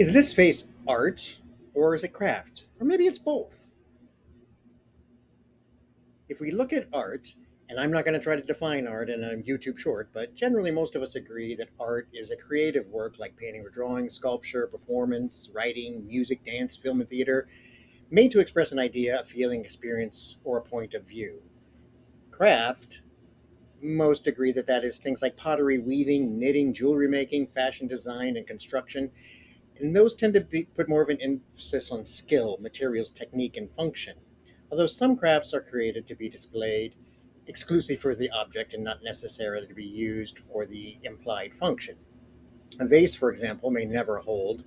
Is this face art or is it craft? Or maybe it's both. If we look at art, and I'm not going to try to define art in a YouTube short, but generally most of us agree that art is a creative work like painting or drawing, sculpture, performance, writing, music, dance, film, and theater, made to express an idea, a feeling, experience, or a point of view. Craft, most agree that that is things like pottery, weaving, knitting, jewelry making, fashion design, and construction. And those tend to put more of an emphasis on skill, materials, technique, and function. Although some crafts are created to be displayed exclusively for the object and not necessarily to be used for the implied function. A vase, for example, may never hold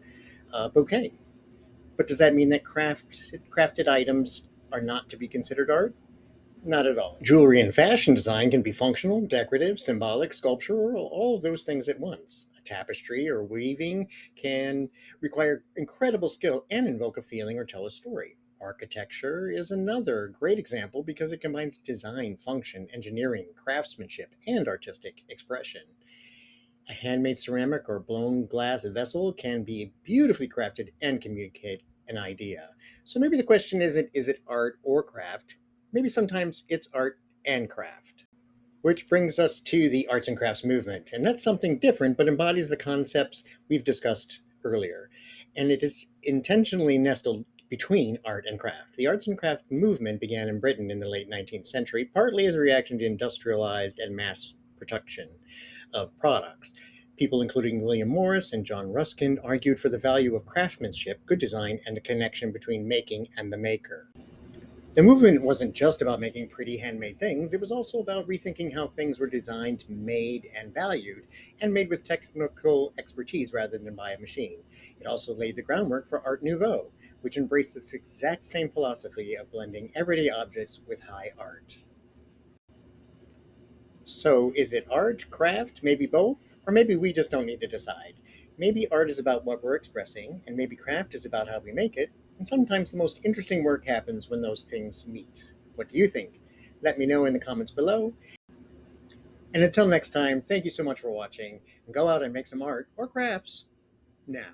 a bouquet. But does that mean that crafted items are not to be considered art? Not at all. Jewelry and fashion design can be functional, decorative, symbolic, sculptural, all of those things at once. A tapestry or weaving can require incredible skill and invoke a feeling or tell a story. Architecture is another great example because it combines design, function, engineering, craftsmanship, and artistic expression. A handmade ceramic or blown glass vessel can be beautifully crafted and communicate an idea. So maybe the question isn't is it art or craft? Maybe sometimes it's art and craft. Which brings us to the arts and crafts movement. And that's something different, but embodies the concepts we've discussed earlier. And it is intentionally nestled between art and craft. The arts and craft movement began in Britain in the late 19th century, partly as a reaction to industrialized and mass production of products. People including William Morris and John Ruskin argued for the value of craftsmanship, good design, and the connection between making and the maker. The movement wasn't just about making pretty handmade things, it was also about rethinking how things were designed, made, and valued, and made with technical expertise rather than by a machine. It also laid the groundwork for Art Nouveau, which embraced this exact same philosophy of blending everyday objects with high art. So, is it art, craft, maybe both? Or maybe we just don't need to decide. Maybe art is about what we're expressing, and maybe craft is about how we make it. And sometimes the most interesting work happens when those things meet. What do you think? Let me know in the comments below. And until next time, thank you so much for watching. And go out and make some art or crafts now.